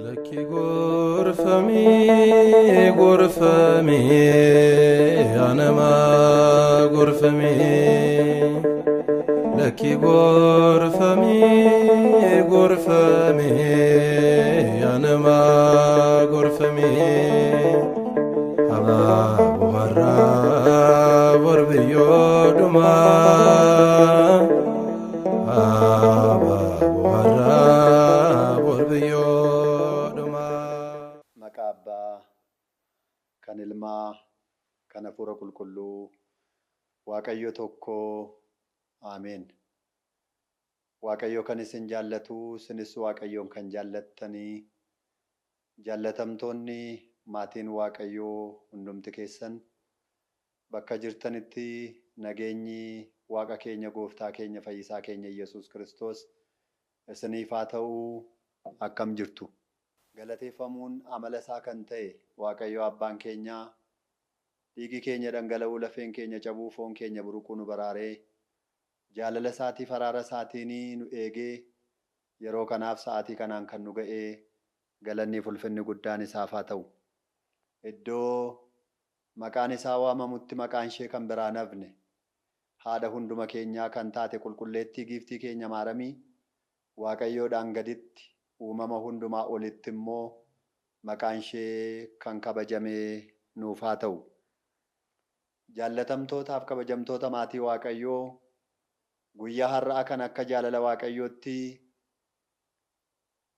Lakki gorfamee anamaa gorfamee. Lakki gorfamee anamaa gorfamee. Abaaboo har'aa borbiyyoo dhumaa. Abaaboo har'aa borbiyyoo dhumaa. Maqaa Abbaa, kan Ilmaa, kan Hafuura Qulqulluu, Waaqayyo tokkoo. Ameen. Waaqayyo kan isin jaallatu, isinis Waaqayyoon kan jaallattanii, jaallatamtoonni maatiin Waaqayyoo hundumti keessan bakka jirtanitti nageenyi Waaqa keenya, Gooftaa keenya, Fayyisaa keenya Yesuus Kiristoos isiniif haa ta'u. Akkam jirtu? Galateeffamuun amala isaa kan ta'e Waaqayyo Abbaan keenya dhiigi keenya dhangala'uu, lafeen keenya cabuu, foon keenya buruquu nu baraaree jaalala isaatii araara isaatiin nu eegee yeroo kanaaf sa'aatii kanaan kan nu ga'ee galanni ulfinni guddaan isaaf haa ta'u. Iddoo maqaan isaa waamamutti maqaan ishee kan biraan hafne haadha hunduma keenyaa kan taate qulqulleettii giiftii keenya maaramii Waaqayyoodhaan gaditti uumama hundumaa olitti immoo maqaan ishee kan kabajamee nuuf haa ta'u. Jaallatamtootaaf kabajamtoota maatii Waaqayyoo guyyaa har'aa kan akka jaalala Waaqayyootti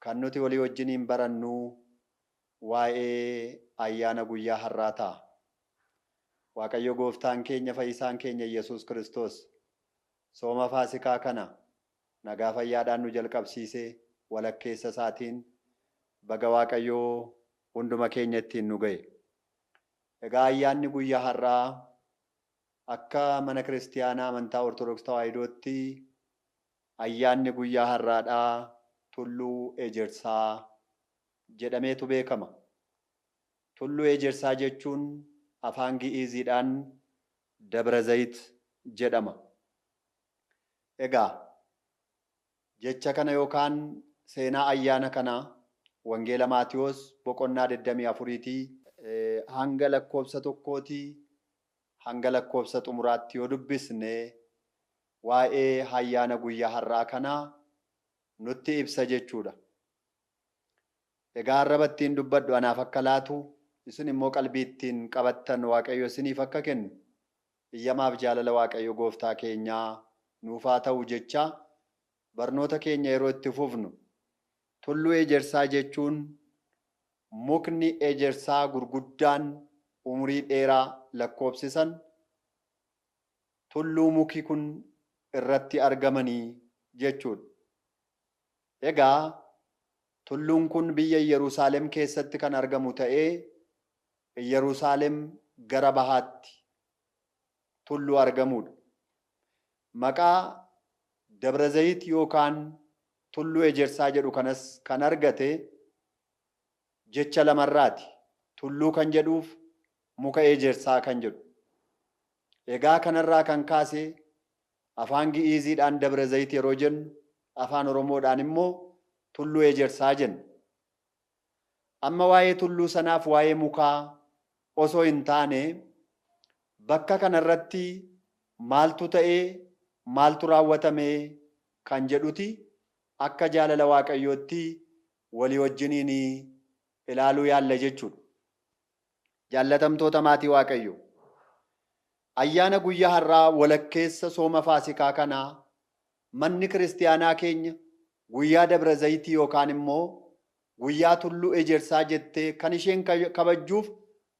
kan nuti walii wajjiniin barannu waa'ee ayyaana guyyaa har'aa ta'a. Waaqayyo Gooftaan keenya, Fayyisaan keenya Yesuus Kiristoos sooma Faasikaa kana nagaa fayyaadhaan nu jalqabsiisee walakkeessa isaatiin baga Waaqayyoo hunduma keenya ittiin nu ga'e. Egaa ayyaanni guyyaa har'aa akka mana kiristiyaanaa amantaa Ortodoksii Tawaahidootti ayyaanni guyyaa har'aadhaa Tulluu Ejersaa jedhameetu beekama. Tulluu Ejersaa jechuun afaan Gi'iiziidhaan Dabra Zayit jedhama. Egaa jecha kana yookaan seenaa ayyaana kana Wangeela Maatiyoos boqonnaa 24 hanga lakkoofsa 1 hanga lakkoofsa xumuraatti yoo dubbisne waa'ee ayyaana guyyaa har'aa kanaa nutti ibsa jechuudha. Egaa arraba ittiin dubbadhu anaaf akka laatu, isin immoo qalbii ittiin qabattan Waaqayyo isiniif akka kennu iyyamaaf jaalala Waaqayyo Gooftaa keenyaa nuuf haa ta'u jecha barnoota keenya yeroo itti fufnu tulluu ejersaa jechuun mukni ejersaa gurguddaan umurii dheeraa lakkoofsisan tulluu muki kun irratti argamanii jechuudha. Egaa tulluun kun biyya Yerusaalem keessatti kan argamu ta'ee Yerusaalem gara bahaatti tulluu argamudha. Maqaa Dabra Zayit yookaan tulluu ejersaa jedhu kanas kan argate jecha lamarraati. Tulluu kan jedhuuf muka ejersaa kan jedhu. Egaa kanarraa kan kaase afaan Gi'iiziidhaan Dabra Zayit yeroo jennu afaan Oromoodhaan immoo tulluu ejersaa jenna. Amma waa'ee tulluu sanaaf waa'ee mukaa osoo hin taane bakka kanarratti maaltu ta'ee maaltu raawwatamee kan jedhuti akka jaalala Waaqayyootti walii wajjiniin ilaaluu yaalla jechuudha. Jaallatamtoota maatii Waaqayyoo, ayyaana guyyaa har'aa walakkeessa sooma Faasikaa kanaa manni kiristiyaanaa keenya guyyaa Dabra Zayitii yookaan immoo guyyaa tulluu ejersaa jettee kan isheen kabajjuuf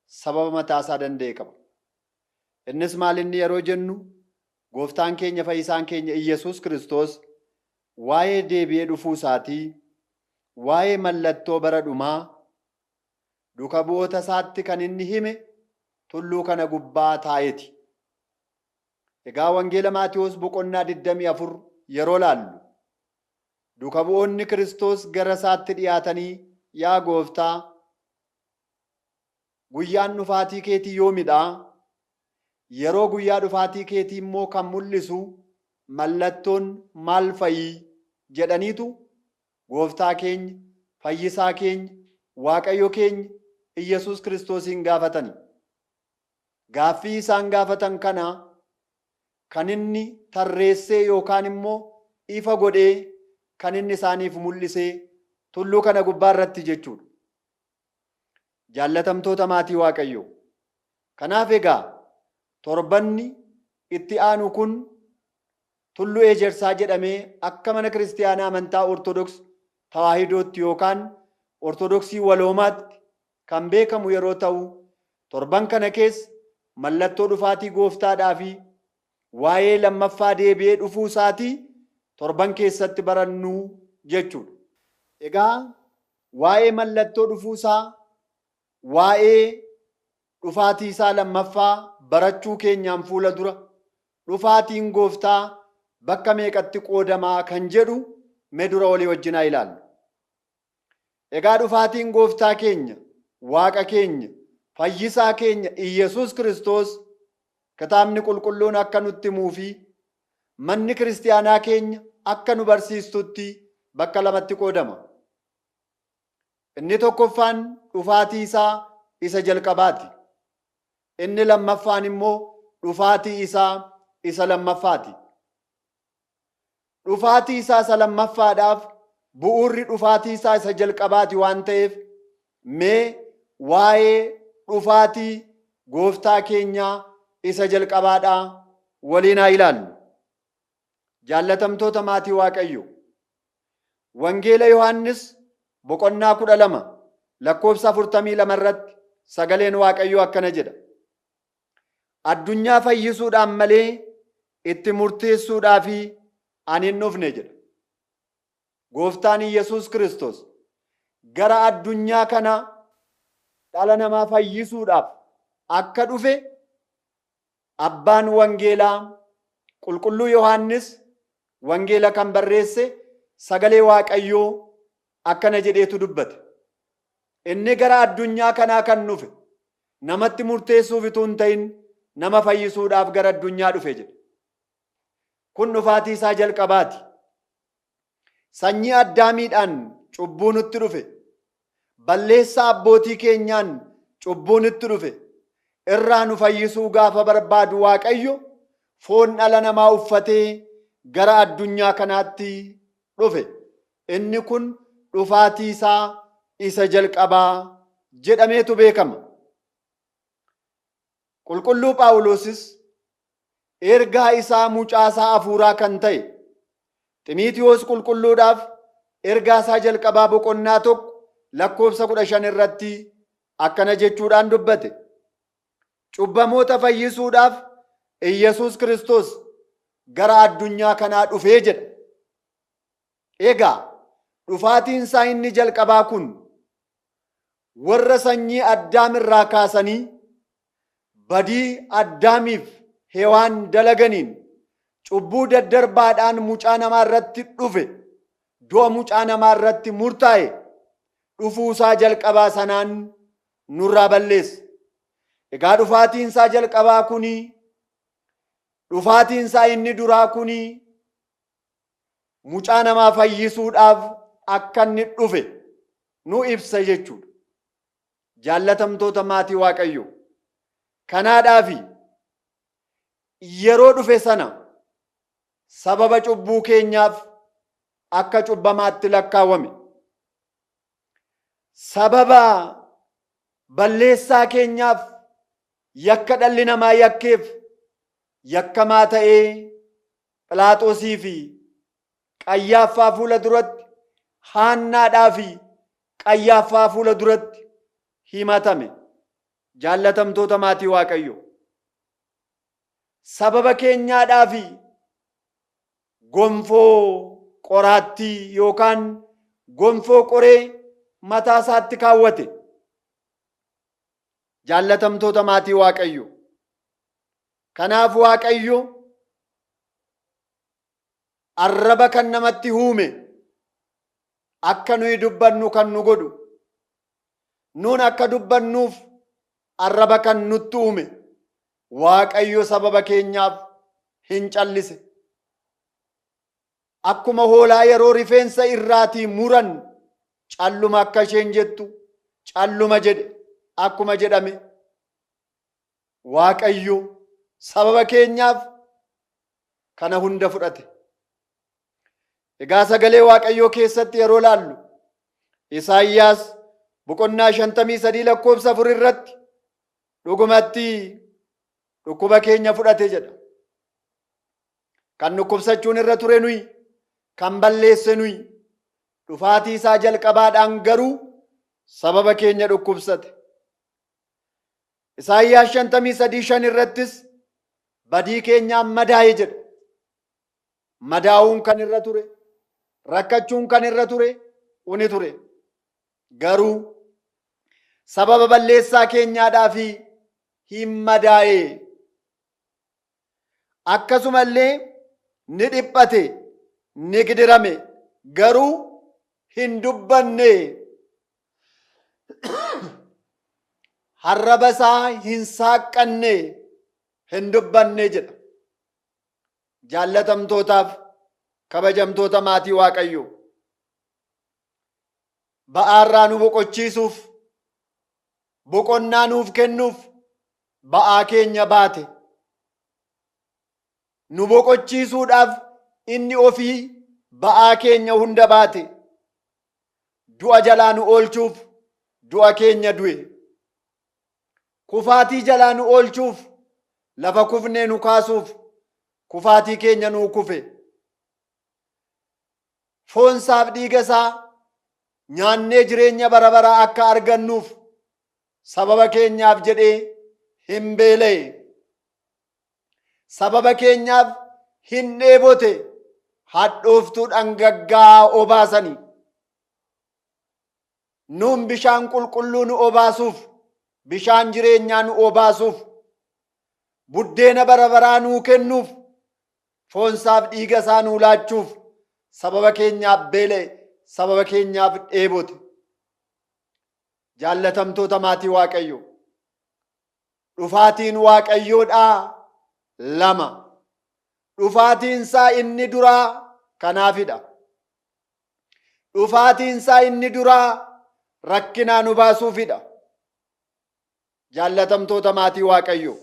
sababa mataasaa danda'e qaba. Innis maalinni yeroo jennu Gooftaan keenya, Fayyisaan keenya Yesuus Kiristoos waa'ee deebi'ee dhufuu isaatii, waa'ee mallattoo bara dhumaa duka bu'oota isaatti kan inni hime tulluu kana gubbaa taa'eeti. Egaa Wangeela Maatiyoos boqonnaa 24 yeroo laallu duka bu'oonni Kiristoos gara isaatti dhiyaatanii, yaa Gooftaa, guyyaan dhufaatii keetii yoomidhaa? Yeroo guyyaa dhufaatii keetii immoo kan mul'isu mallattoon maal fa'ii jedhaniitu gooftaa keenya fayyisaa keenya Waaqayyo keenya Iyyasuus Kiristoosiin gaafatani. Gaaffii isaan gaafatan kana kan inni tarreessee yookaan immoo ifa godhee kan inni isaaniif mul'isee tulluu kana gubbaa irratti jechuudha. Jaallatamtoota maatii Waaqayyoo. Kanaaf egaa torbanni itti aanu kun tulluu Ejersaa jedhamee akka mana kiristaanaa amantaa Ortodoks Tawaahidootti yookaan Ortodoksii Waloomaatti kan beekamu yeroo ta'u, torban kana keessa mallattoo dhufaatii Gooftaadhaa fi waa'ee lammaffaa deebi'ee dhufuu isaatii torban keessatti barannuu jechuudha. Egaa waa'ee mallattoo dhufuu isaa, waa'ee dhufaatii isaa lammaffaa barachuu keenyaan fuula dura dhufaatiin Gooftaa bakka meeqatti qoodamaa kan jedhu mee dura walii wajjin haa ilaallu. Egaa dhufaatiin Gooftaa keenya, Waaqa keenya, Fayyisaa keenya Iyyasuus Kiristoos kitaabni qulqulluun akka nutti himuu fi manni kiristaanaa keenya akka nu barsiistutti bakka lamatti qoodama. Inni tokkoffaan dhufaatii isaa isa jalqabaati. Inni lammaffaan immoo dhufaatii isaa isa lammaffaati. Dhufaatii isaa isa lammaffaadhaaf bu'uurri dhufaatii isaa isa jalqabaati waan ta'eef mee waa'ee dhufaatii Gooftaa keenyaa isa jalqabaadhaa waliin haa ilaallu. Jaallatamtoota maatii Waaqayyo. Wangeela Yohaannis boqonnaa 12 lakkoofsa 42 irratti sagaleen Waaqayyoo akkana jedha. Addunyaa fayyisuudhaan malee itti murteessuudhaaf ani hin dhufne jedha. Gooftaan Iyyasuus Kiristoos gara addunyaa kana dhala namaa fayyisuudhaaf akka dhufe abbaan wangeelaa qulqulluu Yohaannis wangeela kan barreesse sagalee Waaqayyoo akkana jedheetu dubbate. Inni gara addunyaa kanaa kan dhufe namatti murteessuuf utuu hin ta'in nama fayyisuudhaaf gara addunyaa dhufe jedhe. Kun dhufaatii isaa jalqabaati. Sanyii Addaamiidhaan cubbuu nutti dhufe. Balleessaa abbootii keenyaan cubbuu nutti dhufe. Irraa nu fayyisuu gaafa barbaadu Waaqayyo foon dhala namaa uffatee gara addunyaa kanaatti dhufe. Inni kun dhufaatii isaa isa jalqabaa jedhameetu beekama. Qulqulluu Phaawulosis ergaa isaa mucaasaa hafuuraa kan ta'e Ximiitiyoos qulqulluudhaaf ergaa isaa jalqabaa boqonnaa 1 lakkoofsa 15 irratti akkana jechuudhaan dubbate. Cubbamoota fayyisuudhaaf Iyyasuus Kiristoos gara addunyaa kanaa dhufee jedha. Egaa dhufaatiin isaa inni jalqabaa kun warra sanyii Addaam irraa kaasanii badii Addaamiif Hewaan dalaganiin cubbuu daddarbaadhaan mucaa namaa irratti dhufe, du'a mucaa namaa irratti murtaa'e dhufuu isaa jalqabaa sanaan nurraa balleessa. Egaa dhufaatiin isaa jalqabaa kuni, dhufaatiin isaa inni duraa kuni mucaa namaa fayyisuudhaaf akka inni dhufe nu ibsa jechuudha. Jaallatamtoota maatii Waaqayyoo. Kanaadhaafi yeroo dhufe sana sababa cubbuu keenyaaf akka cubbamaatti lakkaawwame. Sababa balleessaa keenyaaf yakka dhalli namaa yakkeef yakkamaa ta'ee Phiilaaxoosii fi Qayyaaffaa fuula duratti, Haannaadhaa fi Qayyaaffaa fuula duratti himatame. Jaallatamtoota maatii Waaqayyoo. Sababa keenyaadhaa fi gonfoo qoraattii yookaan gonfoo qoree mataa isaatti kaawwate. Jaallatamtoota maatii Waaqayyoo. Kanaaf Waaqayyo arraba kan namatti uume akka nuyi dubbannu kan nu godhu, nuun akka dubbannuuf arraba kan nutti uume Waaqayyo sababa keenyaaf hin callise. Akkuma hoolaa yeroo rifeensa irraatii muran calluma akka isheen jettu calluma jedhe. Akkuma jedhame Waaqayyo sababa keenyaaf kana hunda fudhate. Egaa sagalee Waaqayyoo keessatti yeroo laallu Isaayyaas boqonnaa 53 lakkoofsa 4 irratti dhugumatti dhukkuba keenya fudhate jedha. Kan dhukkubsachuun irra ture nuyi, kan balleesse nuyi. Dhufaatii isaa jalqabaadhaan garuu sababa keenya dhukkubsate. Isaayyaas 53:5 irrattis badii keenyaan madaa'e jedha. Madaa'uun kan irra ture, rakkachuun kan irra ture, uni ture. Garuu sababa balleessaa keenyaadhaaf hin madaa'e. Akkasumallee ni dhiphate, ni gidirame, garuu hin dubbanne. Arraba isaa hin saaqqanne, hin dubbanne jedha. Jaallatamtootaaf kabajamtoota maatii Waaqayyoo, ba'aarraa nu boqochiisuuf, boqonnaa nuuf kennuuf ba'aa keenya baate. Nu boqochiisuudhaaf inni ofii ba'aa keenya hunda baate. Du'a jalaa nu oolchuuf du'a keenya du'e. Kufaatii jalaa nu oolchuuf, lafa kufnee nu kaasuuf kufaatii keenya nuu kufe. Foonsaaf dhiiga isaa nyaannee jireenya bara baraa akka argannuuf sababa keenyaaf jedhee hin beela'e. Sababa keenyaaf hin dheebote, hadhooftuu dhangaggaa'aa obaasanii. Nuun bishaan qulqulluu nu obaasuuf, bishaan jireenyaa nu obaasuuf, buddeena bara baraa nuu kennuuf, foonsaaf dhiiga isaa nuu laachuuf sababa keenyaaf beela'e, sababa keenyaaf dheebote. Jaallatamtoota maatii Waaqayyoo, dhufaatiin Waaqayyoodhaa lama. Dhufaatiin isaa inni duraa kanaafidha. Dhufaatiin isaa inni duraa rakkinaa nu baasuufidha. Jaallatamtoota maatii Waaqayyoo,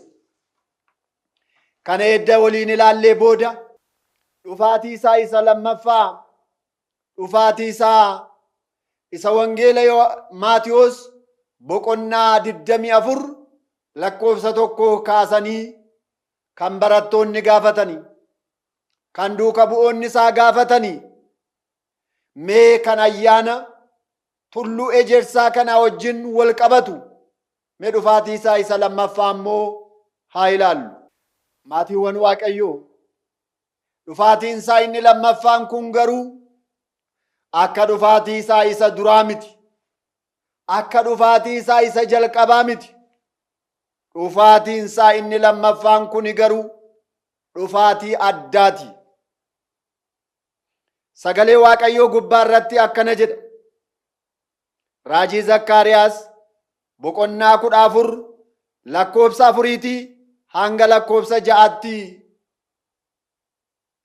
kana edda waliin ilaallee booda dhufaatii isaa isa lammaffaa, dhufaatii isaa isa wangeela Maatiyos boqonnaa 24 lakkoofsa 1 kaasanii kan barattoonni gaafatanii, kan duuka bu'oonni isaa gaafatanii, mee kan ayyaana tulluu ejersaa kana wajjin wal qabatu, mee dhufaatii isaa isa lammaffaa immoo haa ilaallu. Maatiiwwan Waaqayyoo, dhufaatiin isaa inni lammaffaan kun garuu akka dhufaatii isaa isa duraa miti. Akka dhufaatii isaa isa jalqabaa miti. Dhufaatiin isaa inni lammaffaan kun garuu dhufaatii addaati. Sagalee Waaqayyoo gubbaa irratti akkana jedha. Raajii Zakkaariyaas boqonnaa 14 lakkoofsa 4 hanga lakkoofsa 6tti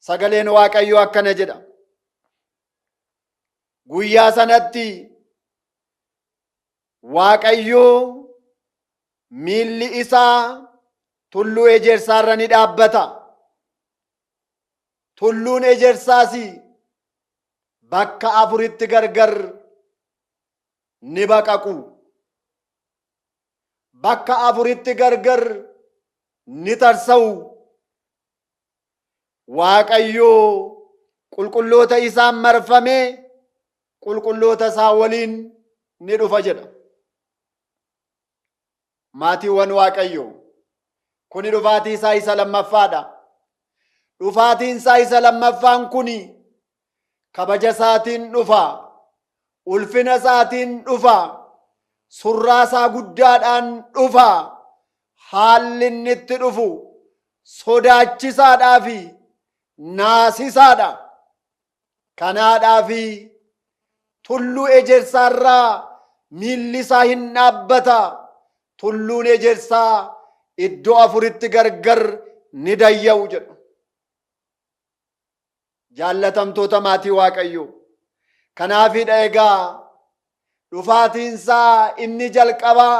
sagaleen Waaqayyoo akkana jedha. Guyyaa sanatti Waaqayyoo miilli isaa tulluu ejersaarra ni dhaabbata. Tulluun ejersaas bakka 4tti gargar ni baqaqu. Bakka 4tti gargar ni tarsa'u. Waaqayyoo qulqulloota isaan marfamee qulqulloota isaa waliin ni dhufa jedha. Maatiiwwan Waaqayyoo, kuni dhufaatii isaa isa lammaffaadha. Dhufaatiin isaa isa lammaffaan kuni kabaja isaatiin dhufa, ulfina isaatiin dhufa, surraa isaa guddaadhaan dhufa. Haalli inni itti dhufu sodaachisaadhaa fi naasisaadha. Kanaadhaa fi tulluu ejersaarraa miilli isaa hin dhaabbata. Tulluun ejersaa iddoo 4tti gargar ni dayya'u jedhu. Jaallatamtoota maatii Waaqayyoo, kanaafidha egaa dhufaatiinsaa inni jalqabaa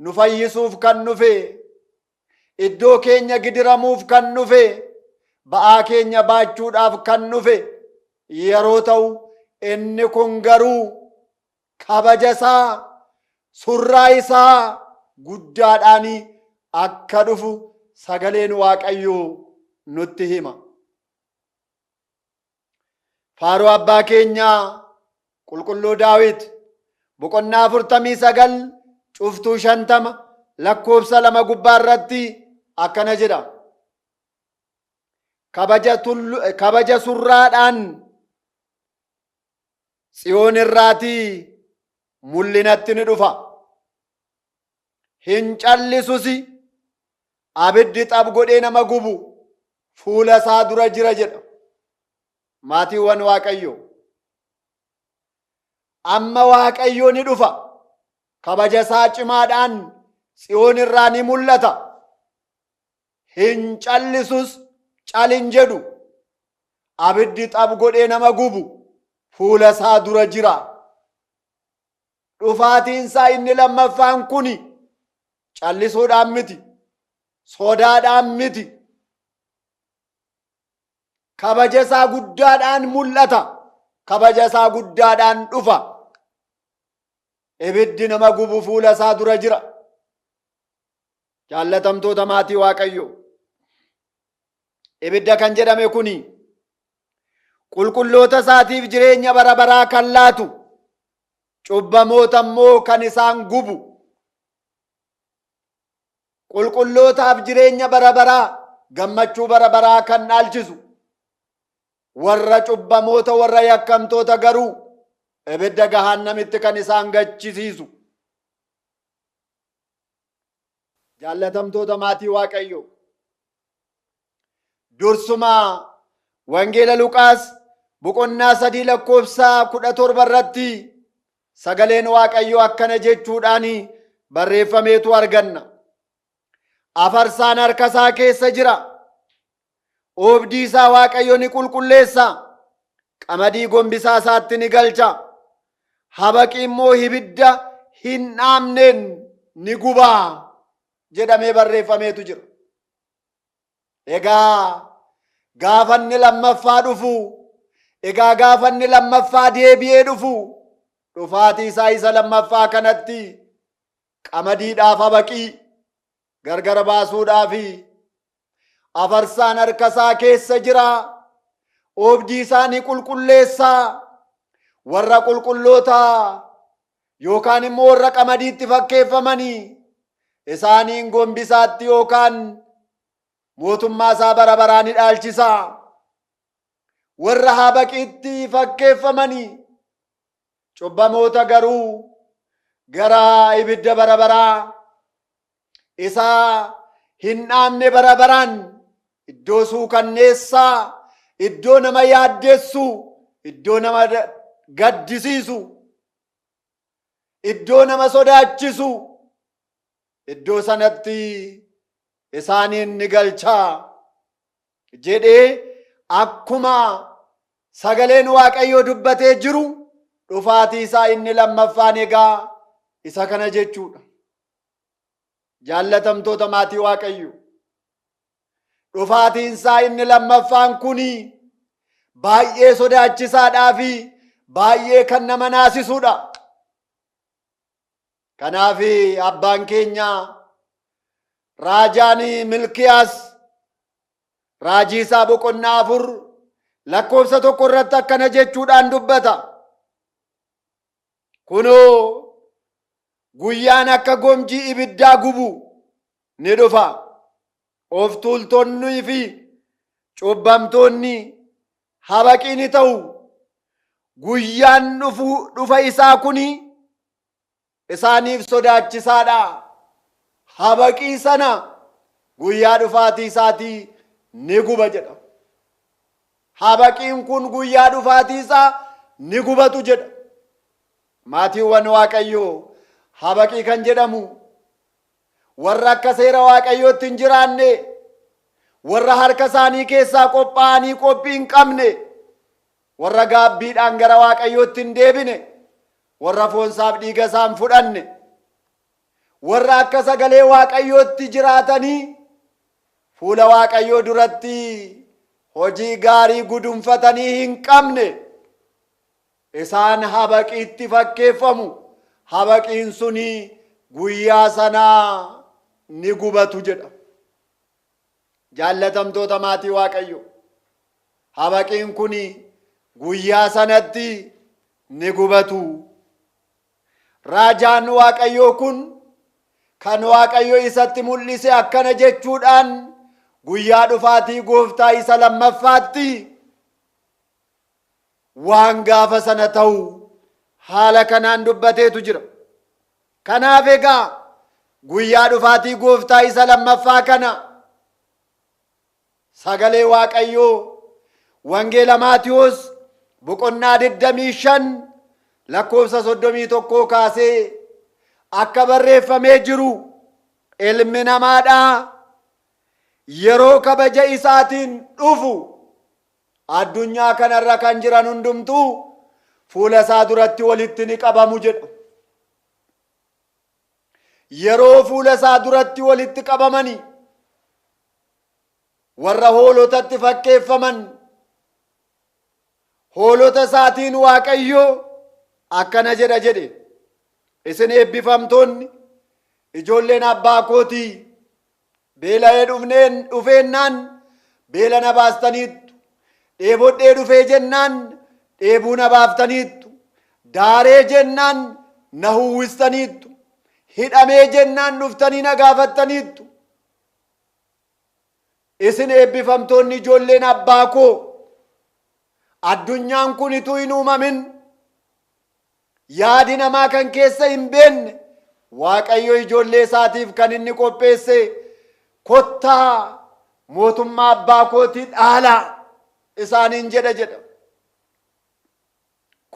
nu fayyisuuf kan dhufe, iddoo keenya gidiramuuf kan dhufe, ba'aa keenya baachuudhaaf kan dhufe yeroo ta'u, inni kun garuu kabaja isaa, surraa isaa guddaadhaan akka dhufu sagaleen Waaqayyoo nutti hima. Faaruu abbaa keenyaa qulqulluu Daawit boqonnaa 49 cuftuu 50 lakkoofsa 2 gubbaa irratti akkana jedha. Kabaja surraadhaan Tsiyoon irraatii mul'inatti ni dhufa. Hin callisus, abiddi xab godhee nama gubu fuula isaa dura jira jedha. Maatiiwwan Waaqayyoo, amma Waaqayyoo ni dhufa. Kabaja isaa cimaadhaan Tsiyoon irraa ni mul'ata. Hin callisus, calin jedhu. Abiddi xab godhee nama gubu fuula isaa dura jira. Dhufaatiinsaa inni lammaffaan kuni callisuudhaan miti, sodaadhaan miti. Kabaja isaa guddaadhaan mul'ata. Kabaja isaa guddaadhaan dhufa. Ibiddi nama gubu fuula isaa dura jira. Jaallatamtoota maatii Waaqayyoo, ibidda kan jedhame kuni qulqulloota isaatiif jireenya bara baraa kan laatu, cubbamoota immoo kan isaan gubu. Qulqullootaaf jireenya bara baraa, gammachuu bara baraa kan dhaalchisu, warra cubbamoota, warra yakkamtoota garuu ibidda gahaannamitti kan isaan gachisiisu. Jaallatamtoota maatii Waaqayyoo, dursumaa wangeela Luqaas boqonnaa 3 lakkoofsa 17 irratti sagaleen Waaqayyoo akkana jechuudhaan barreeffameetu arganna. Afarsaan harka isaa keessa jira. Oobdii isaa Waaqayyo ni qulqulleessa. Qamadii gombisaa isaatti ni galcha. Habaqi immoo ibidda hin dhaamneen ni gubaa jedhamee barreeffameetu jira. Egaa gaafanni lammaffaa dhufu, egaa gaafanni lammaffaa deebi'ee dhufu, dhufaatii isaa isa lammaffaa kanatti qamadiidhaaf habaqii gargar baasuudhaafi afarsaan harka isaa keessa jira. Oobdii isaa ni qulqulleessaa. Warra qulqullootaa yookaan immoo warra qamadiitti fakkeeffamanii isaaniin gombisaatti yookaan mootummaa isaa bara baraa ni dhaalchisa. Warra habaqiitti fakkeeffamanii cubbamoota garuu gara ibidda bara baraa isaa hin dhaamne bara baraan, iddoo suukanneessaa, iddoo nama yaaddeessu, iddoo nama gaddisiisu, iddoo nama sodaachisu, iddoo sanatti isaaniin ni galchaa jedhee akkuma sagaleen Waaqayyoo dubbatee jiru dhufaatii isaa inni lammaffaan egaa isa kana jechuudha. Jaallatamtoota maatii Waaqayyoo, dhufaatiin isaa inni lammaffaan kuni baay'ee sodaachisaadhaa fi baay'ee kan nama naasisuudha. Kanaaf abbaan keenya raajaan Milkiyaas raajii isaa boqonnaa 4 lakkoofsa 1 irratti akkana jechuudhaan dubbata. Kunoo guyyaan akka gomjii ibiddaa gubu ni dhufa. Of tuultonnii fi cubbamtoonni habaqii ni ta'u. Guyyaan dhufa isaa kuni isaaniif sodaachisaadha. Habaqii sana guyyaa dhufaatii isaatii ni guba jedha. Habaqiin kun guyyaa dhufaatii isaa ni gubatu jedha. Maatiiwwan Waaqayyoo, habaqii kan jedhamu warra akka seera Waaqayyootti hin jiraanne, warra harka isaanii keessaa qophaa'anii qophii hin qabne, warra gaabbiidhaan gara Waaqayyootti hin deebine, warra foonsaaf dhiiga isaan fudhanne, warra akka sagalee Waaqayyootti jiraatanii fuula Waaqayyoo duratti hojii gaarii gudunfatanii hin qabne, isaan habaqiitti fakkeeffamu. Habaqiin suni guyyaa sanaa ni gubatu jedha. Jaallatamtoota maatii Waaqayyo, habaqiin kuni guyyaa sanatti ni gubatu. Raajaan Waaqayyoo kun kan Waaqayyo isatti mul'ise akkana jechuudhaan guyyaa dhufaatii gooftaa isa lammaffaatti waan gaafa sana ta'u haala kanaan dubbateetu jira. Kanaaf egaa guyyaa dhufaatii gooftaa isa lammaffaa kana sagalee Waaqayyoo wangeela Maatiyos boqonnaa 25 lakkoofsa 31 kaasee akka barreeffamee jiru, ilmi namaadhaa yeroo kabaja isaatiin dhufu addunyaa kanarra kan jiran hundumtuu fuula isaa duratti walitti ni qabamu jedha. Yeroo fuula isaa duratti walitti qabamanii warra hoolotatti fakkeeffaman, hoolota isaatiin Waaqayyo akkana jedha jedhe, isin eebbifamtoonni ijoolleen abbaa kootii, beela'ee dhufeennaan beela na baastaniittu, dheebodhee dhufee jennaan dheebuu na baaftaniittu, daaree jennaan na huwwistaniittu, hidhamee jennaan dhuftanii na gaafattaniittu. Isin eebbifamtoonni ijoolleen abbaa koo, addunyaan kun utuu hin uumamin yaadi namaa kan keessa hin beenne Waaqayyo ijoollee isaatiif kan inni qopheesse, kottaa mootummaa abbaa kootii dhaalaa isaaniin jedha jedha.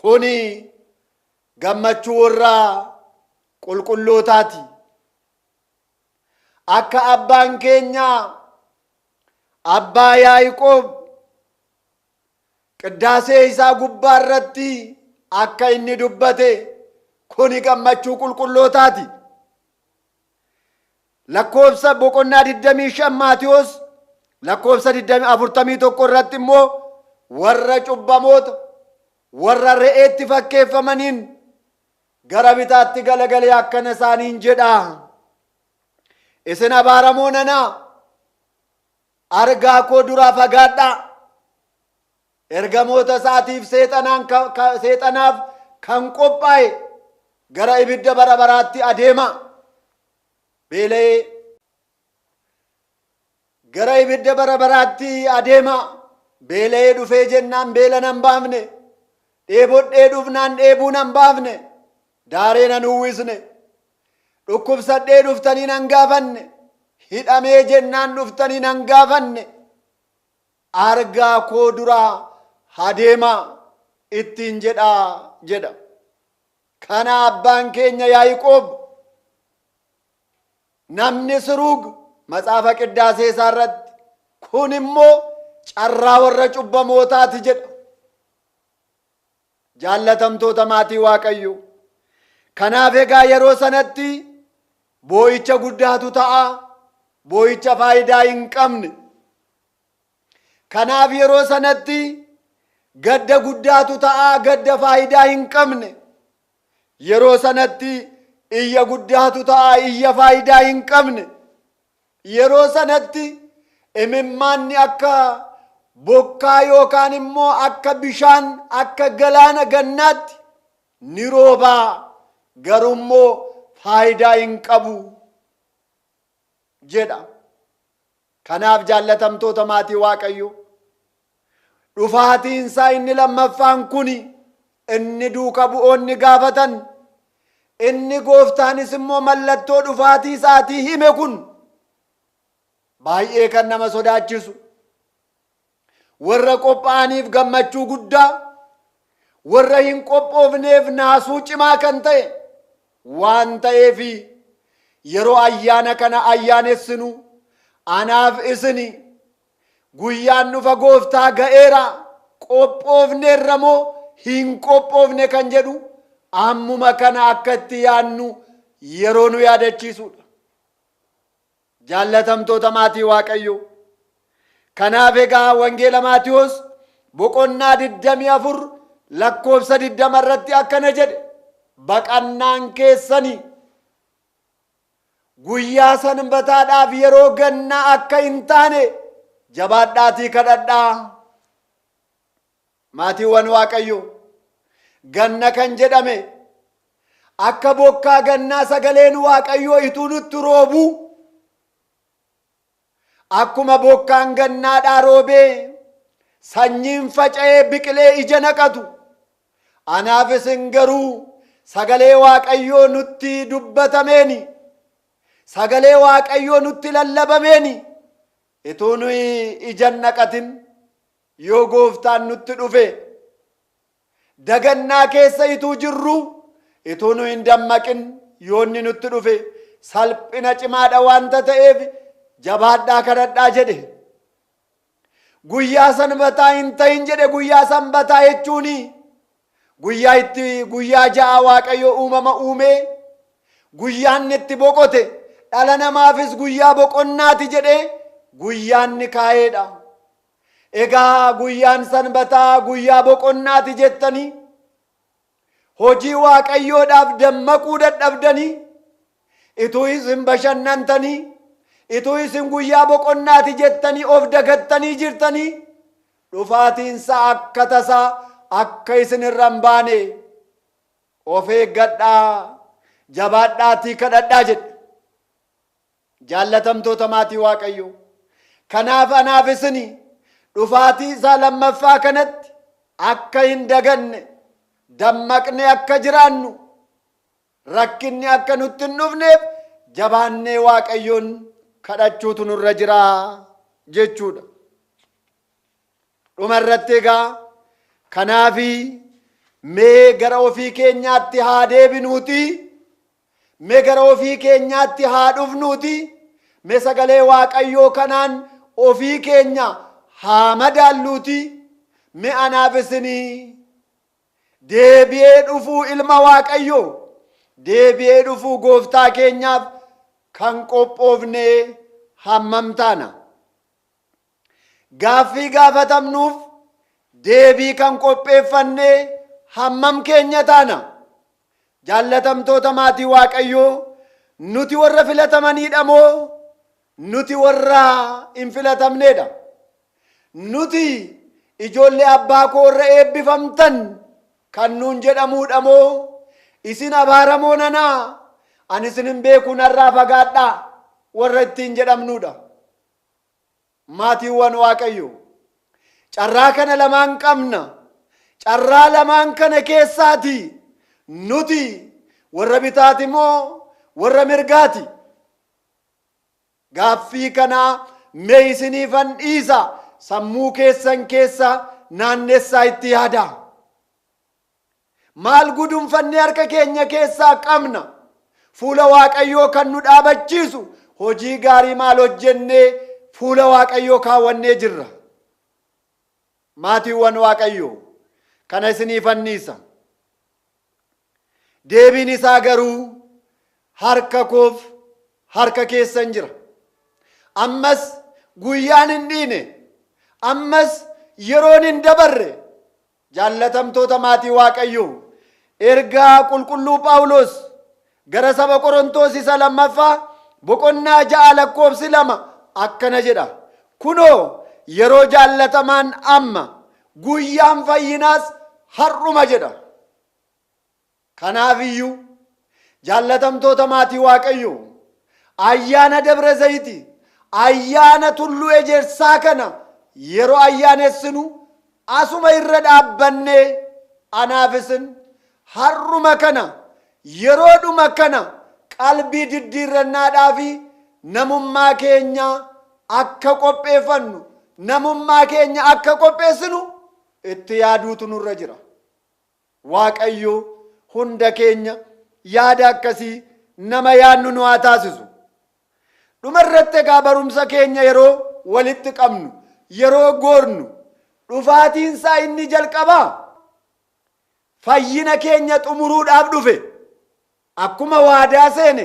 Kuni gammachuu warra qulqullootaati. Akka abbaan keenya abbaa Yaaqoob qiddaasee isaa gubbaa irratti akka inni dubbate, kuni gammachuu qulqullootaati. Lakkoofsa boqonnaa 25 Maatiyos lakkoofsa 41 irratti immoo warra cubbamoota, warra re'eetti fakkeeffamaniin gara bitaatti galagalee akkana isaaniin jedha, isin abaaramoo nanaa, argaa koo duraa fagaadhaa, ergamoota isaatiif seexanaaf kan qophaa'e gara ibidda bara baraatti adeema. Beela'ee gara ibidda bara baraatti adeema. Beela'ee dhufee jennaan beela nan baafne, dheebodhee dhufnaan dheebuu nan baafne, daaree nan uwwisne, dhukkubsadhee dhuftanii nan gaafanne, hidhamee jennaan dhuftanii nan gaafanne, argaa koo duraa adeema ittiin jedha. Kana abbaan keenya Yaaqoob, namni Siruug maxaafa qiddaasee isaa irratti, kun immoo carraa warra cubbamootaati jedha. Jaallatamtoota maatii Waaqayyo, kanaaf egaa yeroo sanatti boo'icha guddaatu ta'a, boo'icha faayidaa hin qabne. Kanaaf yeroo sanatti gadda guddaatu ta'a, gadda faayidaa hin qabne. Yeroo sanatti iyya guddaatu ta'a, iyya faayidaa hin qabne. Yeroo sanatti imimmaanni akka bokkaa yookaan immoo akka bishaan, akka galaana gannaatti ni roobaa, garuu immoo faayidaa hin qabu jedha. Kanaaf jaallatamtoota maatii Waaqayyo, dhufaatiinsaa inni lammaffaan kuni inni duuka bu'oonni gaafatan, inni gooftaanis immoo mallattoo dhufaatii isaatii hime kun baay'ee kan nama sodaachisu, warra qophaa'aniif gammachuu guddaa, warra hin qophoofneef naasuu cimaa kan ta'e waan ta'eef yeroo ayyaana kana ayyaanessinu anaaf isini guyyaan dhufa gooftaa ga'eera, qophoofneerra moo hin qophoofne kan jedhu ammuma kana akka itti yaannu yeroo nu yaadachiisudha. Jaallatamtoota maatii Waaqayyoo, kanaaf egaa wangeela Maatiyos boqonnaa 24 lakkoofsa 20 irratti akkana jedhe, baqannaan keessanii guyyaa sanbataadhaaf yeroo gannaa akka hin taane jabaadhaatii kadhadhaa. Maatiiwwan Waaqayyoo, ganna kan jedhame akka bokkaa gannaa sagaleen Waaqayyoo ituu nutti roobu, akkuma bokkaan gannaadhaa roobee sanyiin faca'ee biqilee ija naqatu, anaaf isin garuu sagalee Waaqayyoo nutti dubbatameeni, sagalee Waaqayyoo nutti lallabameeni ituu nuyi ija naqatin yoo gooftaan nutti dhufe, dagannaa keessa ituu jirru ituu nu hin dammaqin yoo inni nutti dhufe salphina cimaadha waanta ta'eef jabaadhaa kadhadhaa jedhe. Guyyaa sanbataa hin ta'in jedhe. Guyyaa sanbataa jechuun guyyaa ja'a Waaqayyo uumama uumee guyyaan itti boqote dhala namaafis guyyaa boqonnaati jedhe guyyaanni kaa'eedha. Egaa guyyaan sanbataa guyyaa boqonnaati jettanii hojii Waaqayyoodhaaf dammaquu dadhabdanii ituu isin bashannantanii ituu isin guyyaa boqonnaati jettanii of dagattanii jirtanii dhufaatiinsa akka tasaa akka isin irra hin baane of eeggadhaa, jabaadhaatii kadhadhaa jedhe. Jaallatamtoota maatii Waaqayyoo, kanaaf anaaf isini dhufaatii isaa lammaffaa kanatti akka hin daganne, dammaqne akka jiraannu, rakkinni akka nutti hin dhufneef jabaannee Waaqayyoon kadhachuutu nurra jira jechuudha. Dhuma irratti egaa kanaafi mee gara ofii keenyaatti haa deebinuuti, mee gara ofii keenyaatti haa dhufnuuti, mee sagalee Waaqayyoo kanaan ofii keenya haa madaalluuti. Mee anaaf isinii deebi'ee dhufuu ilma Waaqayyoo, deebi'ee dhufuu gooftaa keenyaaf kan qophoofne hammam taana? Gaaffii gaafatamnuuf deebii kan qopheeffanne hammam keenya taana? Jaallatamtoota maatii Waaqayyoo, nuti warra filatamaniidha moo nuti warra hin filatamneedha? Nuti ijoollee abbaa koo irra eebbifamtan kan nuun jedhamuudha moo isin abaaramoo nanaa ani isin hin beeku narraa fagaadhaa warra ittiin jedhamnuudha? Maatiiwwan Waaqayyoo, carraa kana lamaan qabna. Carraa lamaan kana keessaati nuti warra bitaati moo warra mirgaati? Gaaffii kanaa mee isiniifan dhiisa, sammuu keessan keessa naannessaa itti yaada. Maal gudunfannee harka keenya keessaa qabna? Fuula Waaqayyoo kan nu dhaabachiisu hojii gaarii maal hojjennee fuula Waaqayyoo kaawwannee jirra? Maatiiwwan Waaqayyoo, kana isiniifan dhiisa. Deebiin isaa garuu harka koof harka keessan jira. Ammas guyyaan hin dhiine, ammas yeroon hin dabarre. Jaallatamtoota maatii Waaqayyoo, ergaa qulqulluu Phaawulos gara saba Qorontos isa lammaffaa boqonnaa 6 lakkoofsi 2 akkana jedha. Kunoo yeroo jaallatamaan amma, guyyaan fayyinaas har'uma jedha. Kanaafiyyuu jaallatamtoota maatii Waaqayyoo, ayyaana Dabra Zayiti, ayyaana Tulluu Ejersaa kana yeroo ayyaanessinu asuma irra dhaabbannee anaaf isin har'uma kana yeroodhuma kana qalbii diddiirrannaadhaa fi namummaa keenya akka qopheeffannu, namummaa keenya akka qopheessinu itti yaaduutu nurra jira. Waaqayyo hunda keenya yaada akkasii nama yaadnu nu haa taasisu. Dhumarratti egaa barumsa keenya yeroo walitti qabnu, yeroo goornu, dhufaatiinsaa inni jalqabaa fayyina keenya xumuruudhaaf dhufe. Akkuma waadaa seene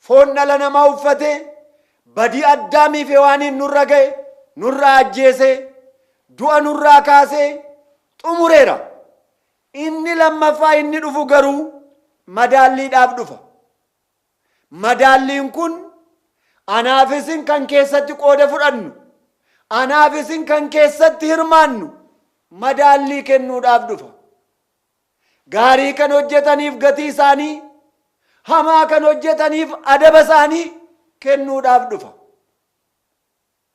foon dhala namaa uffate badii Addaamiif Hewaaniin nurra ga'e nurraa ajjeese du'a nurraa kaasee xumureera. Inni lammaffaa inni dhufu garuu madaalliidhaaf dhufa. Madaalliin kun anaaf isin kan keessatti qooda fudhannu, anaaf isin kan keessatti hirmaannu madaallii kennuudhaaf dhufa. Gaarii kan hojjetaniif gatii isaanii, hamaa kan hojjetaniif adaba isaanii kennuudhaaf dhufa.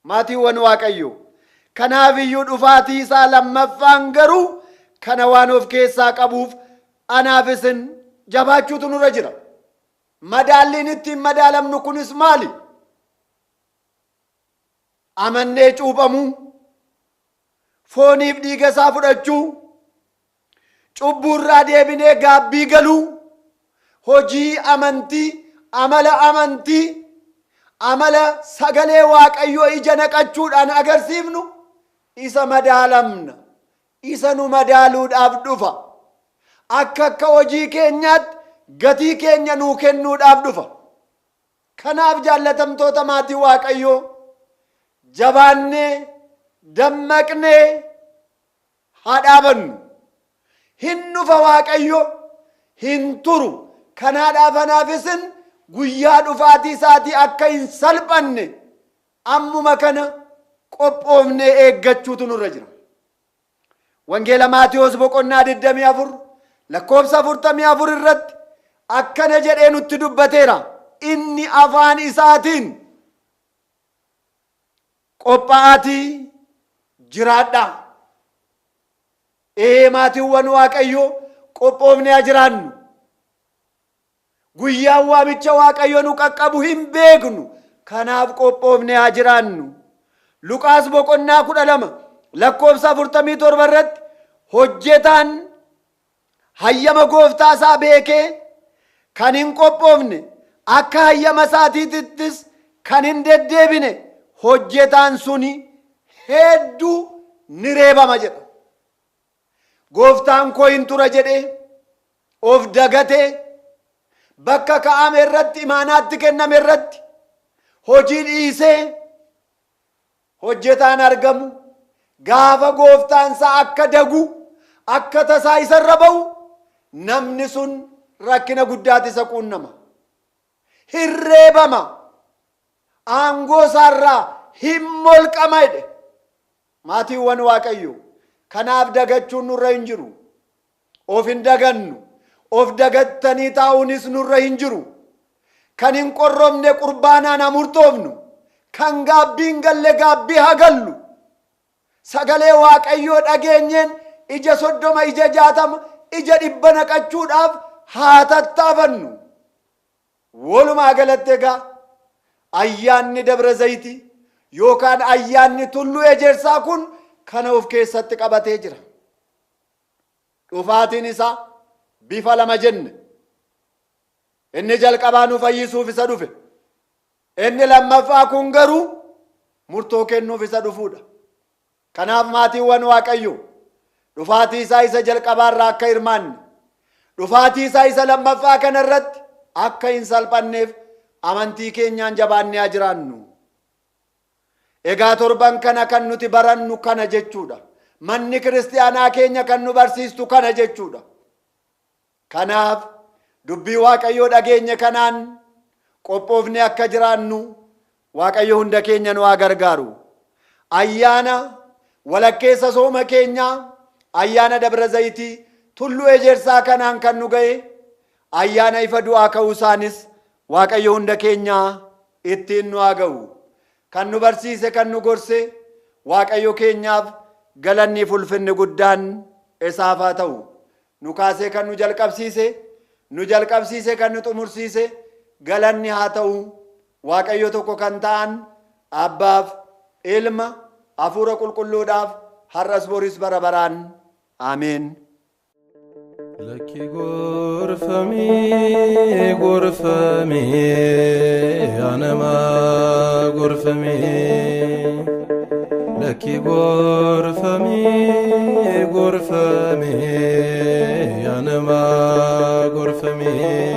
Maatiiwwan Waaqayyoo, kanaaf iyyuu dhufaatii isaa lammaffaan garuu kana waan of keessaa qabuuf anaaf isin jabaachuutu nurra jira. Madaalliin ittiin madaalamnu kunis maali? Amannee cuuphamuu, fooniif dhiiga isaa fudhachuu, cubbuurraa deebinee gaabbii galuu, hojii amantii, amala sagalee Waaqayyoo ija naqachuudhaan agarsiifnu isa madaalamna. Isa nu madaaluudhaaf dhufa. Akka hojii keenyaatti gatii keenya nuu kennuudhaaf dhufa. Kanaaf jaallatamtoota maatii Waaqayyoo, jabaannee dammaqnee haa dhaabannu. Hin dhufa Waaqayyo, hin turu. Kanaadhaaf anaaf isin guyyaa dhufaatii isaatii akka hin salphanne ammuma kana qophoofnee eeggachuutu nurra jira. Wangeela Maatiyos boqonnaa 24 lakkoofsa 44 irratti akkana jedhee nutti dubbateera. Inni afaan isaatiin qophaa'aatii jiraadhaa. Maatiiwwan Waaqayyoo qophoofnee haa jiraannu. Guyyaan waamicha Waaqayyoo nu qaqqabu hin beeknu. Kanaaf qophoofnee haa jiraannu. Luqaas boqonnaa 12 lakkoofsa 47 irratti hojjetaan hayyama gooftaa isaa beekee kan hin qophoofne akka hayyama isaatiittis kan hin deddeebine hojjetaan suni hedduu ni reebama jedha. Gooftaan koo hin tura jedhee of dagatee bakka kaa'ame irratti imaanaatti kenname irratti hojii dhiisee hojjetaan argamu gaafa gooftaan isaa akka dagu akka tasaa isarra ba'u namni sun rakkina guddaatti isa quunnama. Hin reebama. Aangoo isaarraa hin molqama jedhe. Maatiiwwan Waaqayyoo, kanaaf dagachuun nurra hin jiru. Of hin dagannu. Of dagattanii taa'uunis nurra hin jiru. Kan hin qorromne qurbaanaan haa murtoofnu. Kan gaabbii hin galle gaabbii haa gallu. Sagalee Waaqayyoo dhageenyeen ija 30, ija 60, ija 100 naqachuudhaaf haa tattaafannu. Walumaa galatti egaa ayyaanni Dabra Zayitii yookaan ayyaanni Tulluu Ejersaa kun kana of keessatti qabatee jira. Dhufaatiin isaa bifa lama jenne. Inni jalqabaa nu fayyisuuf isa dhufe. Inni lammaffaa kun garuu murtoo kennuuf isa dhufuudha. Kanaaf maatiiwwan Waaqayyoo, dhufaatii isaa isa jalqabaarraa akka hirmaanne, dhufaatii isaa isa lammaffaa kana irratti akka hin salphanneef amantii keenyaan jabaannee haa jiraannu. Egaa torban kana kan nuti barannu kana jechuudha. Manni kiristaanaa keenya kan nu barsiistu kana jechuudha. Kanaaf dubbii Waaqayyoo dhageenye kanaan qophoofnee akka jiraannu Waaqayyo hunda keenya nu haa gargaaru. Ayyaana walakkeessa sooma keenyaa, ayyaana Dabra Zayitii Tulluu Ejersaa kanaan kan nu ga'e, ayyaana ifa du'aa ka'uu isaanis Waaqayyo hunda keenya ittiin nu haa ga'u. Kan nu barsiise, kan nu gorse Waaqayyo keenyaaf galanni ulfinni guddaan isaaf haa ta'u. Nu kaasee kan nu jalqabsiise kan nu xumursiise galanni haa ta'u. Waaqayyo tokko kan ta'an Abbaaf, Ilma, Hafuura Qulqulluudhaaf har'as boris bara baraan. Ameen. Lakki gorfamee gorfamee yaa namaa gorfamee لكي غرفمي غرفمي أنا ما غرفمي